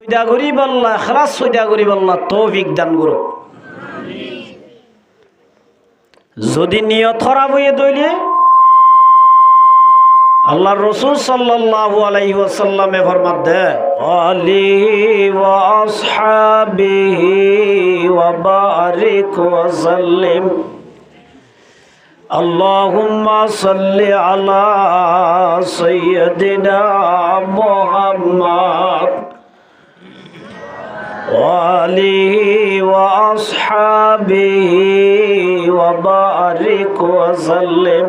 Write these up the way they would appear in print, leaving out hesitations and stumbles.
সৈদা গরিব আল্লাহ খালাস সৈদা গরিব আল্লাহ তৌফিক দান করো। যদি নিয়ত খারাপ হয়ে দইলে আল্লাহর রাসূল সাল্লাল্লাহু আলাইহি ওয়াসাল্লামে ফরমান দেয় আলি ওয়া আসহাবিহি ওয়া বারিক ওয়া সাল্লিম আল্লাহুম্মা সাল্লি আলা সাইয়্যিদিনা মুহাম্মদ ওয়া আলিহি ওয়া আসহাবিহি ওয়া বারিক ওয়া সাল্লিম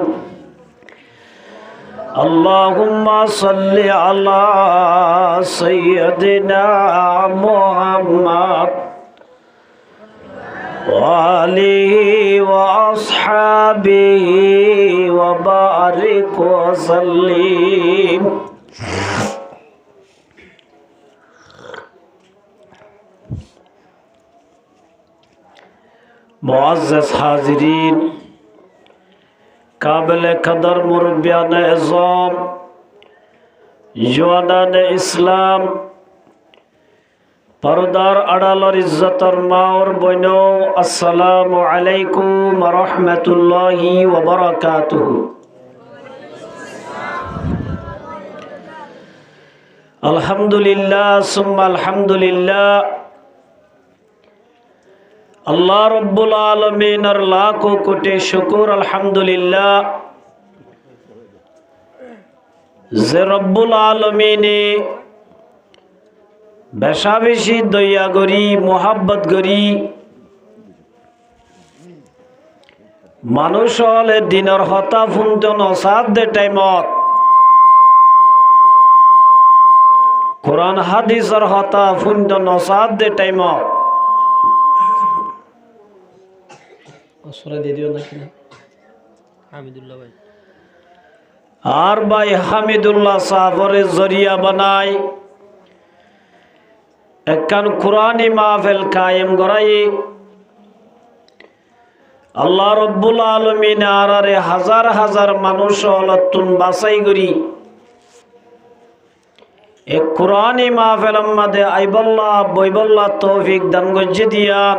আল্লাহুম্মা সাল্লি আলা সাইয়্যিদিনা মুহাম্মদ ওয়া আলিহি ওয়া আসহাবিহি ওয়া বারিক ওয়া সাল্লিম। মুআজ্জাজ হাজিরিন, কাবিলে কদর মুরব্বিয়ানে আযম, জওয়ানানে ইসলাম, পর্দার আড়ালর ইজ্জতর মাওর বইনো, আসসালামু আলাইকুম ওয়া রাহমাতুল্লাহি ওয়া বারাকাতুহু। আলহামদুলিল্লাহ সুম্মা আলহামদুলিল্লাহ। আল্লাহ রব্বুল আলামিনের লাখো কোটি শুকর আলহামদুলিল্লাহ যে রব্বুল আলামিনে বেশা বেশি দয়া করি মোহাব্বত করি মানুষ হলে দিনের হতা ফুন্ত নসাদ দে টাইমত কোরআন হাদিসের হতা ফুন্ত নসাদ দে টাইমত আর ভাই হামিদুল্লাহ সাহরে জরিয়া বানাই একখান কুরআনি মাহফিল কায়েম করাই আল্লাহ রব্বুল আলামিন আরারে হাজার হাজার মানুষ হলতুন বাছাই করি এক কুরআনি মাহফিল মাঝে আইবল্লাহ বইবল্লাহ তৌফিক দান গজ্জে দিয়ান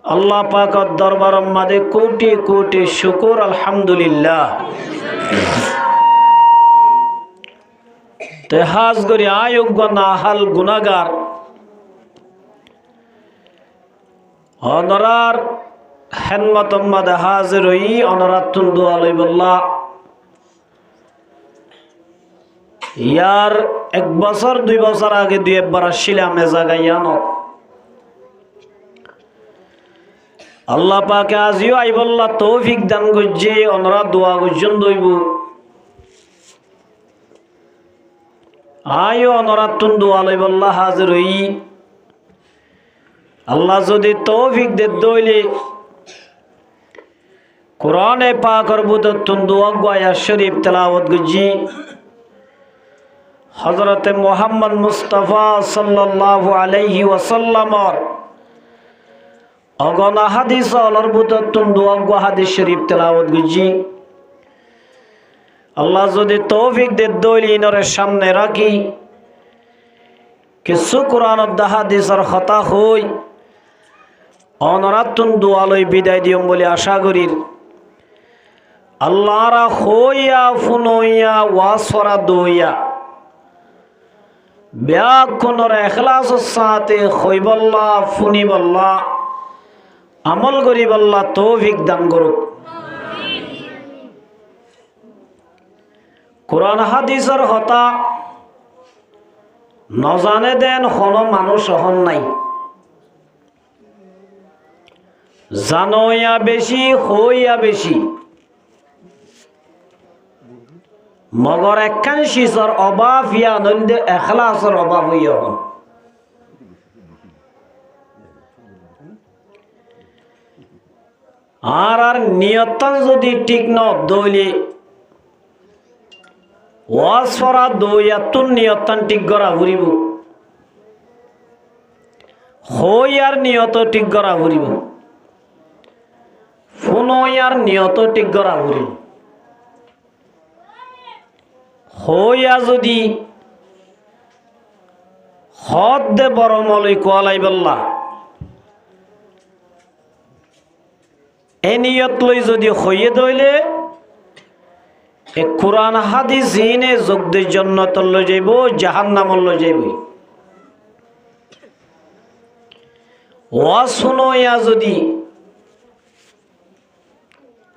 আল্লাহ পাকের দরবার মাঝে কোটি কোটি শুকর আলহামদুলিল্লাহ। তেহাজ করি আয়োগ্য না হাল গুনাগার অনরার হেনমত মাদে হাজির হই অনরাতুন দোয়া লইবল্লাহ ইয়ার 1 বছর 2 বছর আগে 2 আসছিলাম এ জায়গায় ইয়ানত আল্লাহ পাকে আজিও আইবল্লাহ তৌফিক দান গজ্জে অনরা দোয়া গজ্জন দইব আয় অনরাতুন দোয়া লইবল্লাহ হাজির হই আল্লাহ যদি তৌফিক দে দইলে কোরআনে পাকের বুদতুন দোয়া গয়া শরীফ তেলাওয়াত গজ্জি হযরত মুহাম্মদ মুস্তাফা সাল্লাল্লাহু আলাইহি ওয়াসাল্লামর অগনা হাদিস অলর বুততুন দোয়া গো হাদিস শরীফ তেলাওয়াত গজ্জি আল্লাহ যদি তৌফিক দে দইলিনের সামনে রাখি কিছু কোরআনত হাদিসের কথা হই অনরাতুন দোয়া লই বিদায় দিম বলে আশা করি আল্লাহরা হইয়া ফুনইয়া ওয়াসরা দইয়া ব্যাকুনর ইখলাসের সাথে হইবল্লাহ ফুনিবল্লাহ আমল করিবল্লাহ তৌফিক দান করুক। কোরআন হাদিসের হতা নজানে দেন হন মানুষ হন নাই জানইয়া বেশি হইয়া বেশি মগর একখান শিসর অভাব ইয়া নন্দে এখলাসের অভাব হইয়া হন আর নিয়তন যদি ঠিক ন দইলে ওয়াজ ফরা দইয়াতুন নিয়তন ঠিক করা ঘুরিব হই আর নিয়ত ঠিক করা ঘুরিব ফুনই আর নিয়ত ঠিক করা ঘুরিব হইয়া যদি হদ দে বড় মলই কোয়ালাই বল্লা এ নিয়ত লই যদি হইয়ে দইলে এ কোরআন হাদিস জিনে যোগদের জন্নত লই যাইব জাহান্নাম লই যাইব ওয়াজ শুনোয়া যদি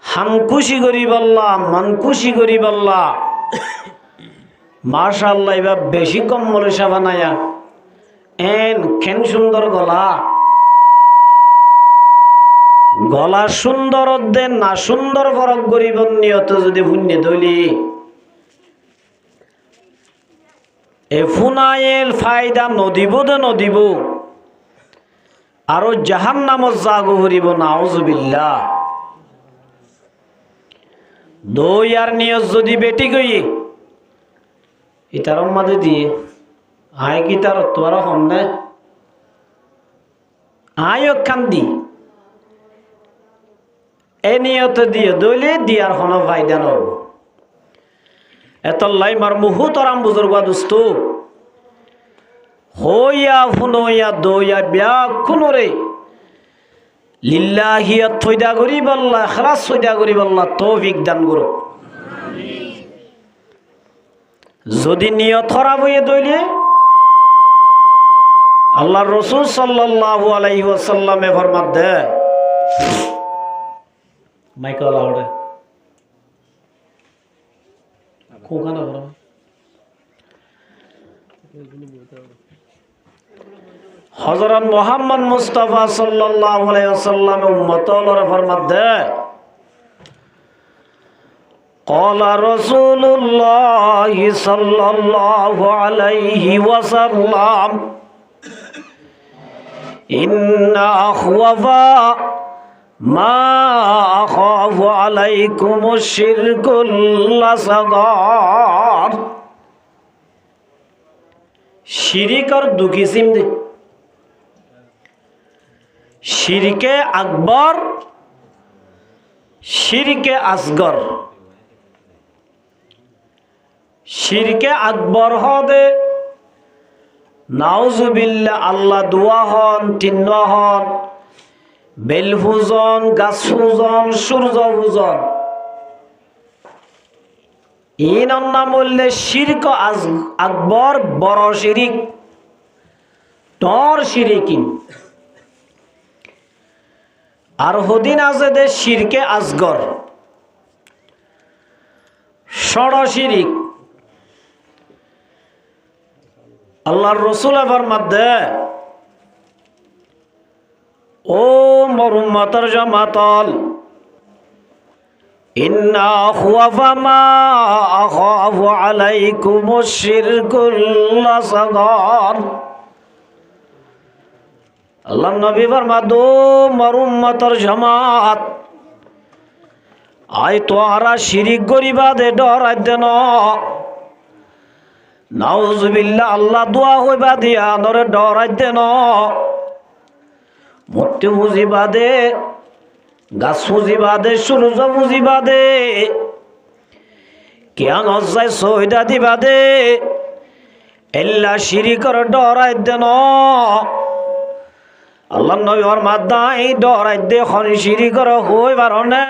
হামকুশি করি বললা মানকুশি করি বললা মাশাআল্লাহ এবার বেশি কম মলে সাবানায়া এন কেন সুন্দর গলা গলা সুন্দর দেন না সুন্দর ফরক গরিব নিয়ত যদি পুণ্য ধইলি এ ফুনায়েল ফায়দা নদিব দে নদিব আরো জাহান্নামত জাগো হরিব নাউজুবিল্লাহ দই আর নিয়ত যদি বেটি গই ইতার মাঝে দিয়ে আয় কি তার তোর হম না আয় খান দি এ নিয়ত দিয়ে দইলে দিয়ার কোনো ফায়দা নব এতলাই মার মুহু তরাম বুজুর্গ দুস্ত হইয়া ফুনইয়া দইয়া বিয়া কুনরে লিল্লাহিয়া থইদা করি বল্লা খারাস থইদা করি বল্লা তৌফিক দান করো যদি নিয়ত খারাপ হয়ে দইলে আল্লাহর রাসূল সাল্লাল্লাহু আলাইহি ওয়াসাল্লামে ফরমাত দে মাইকেল আউড়ে কোকানা বড় হযরত মুহাম্মদ মুস্তাফা সাল্লাল্লাহু আলাইহি ওয়াসাল্লাম উম্মতর ফরমাত দে قال رسول الله صلى الله عليه وسلم إن أخوف ما أخاف عليكم الشرك الأصغر শিরিক আর দু কিসিম দে শিরকে আকবর শিরকে আসগর শিরকে আকবর হদে নাউজুবিল্লাহ আল্লাহ দুয়া হন তিন্ন হন বেল পূজন গাছ পূজন সূর্য পূজন ইন নাম বললে শিরক আকবর বড় শিরিক টর শিরিকিন আর হদিন আছে দে শিরকে আসগর ষড় শিরিক আল্লাহর রাসূল ফরমাত দে ও মরুম্মতর জামাতল ইন্না আখওয়াফা মা আখাফু আলাইকুমুশ শিরকুল আসগর আল্লাহর নবী ফরমাত ও মরুম্মতর জামাত আই তোরা শিরিক করিবা দে ডরাই দেন নাউজুবিল্লাহ আল্লাহ দোয়া হইবা দিয়া নরে ডরাই দেন মূর্তি বুঝিবা দে গাছ বুঝিবা দে সূর্য বুঝিবা দে কেন যায় সহিদা দিবা দে এল্লা শিরিকর ডরাই দেন আল্লাহ নবী ফরমাত দাই ডরাই দে খন শিরিকর হইবার না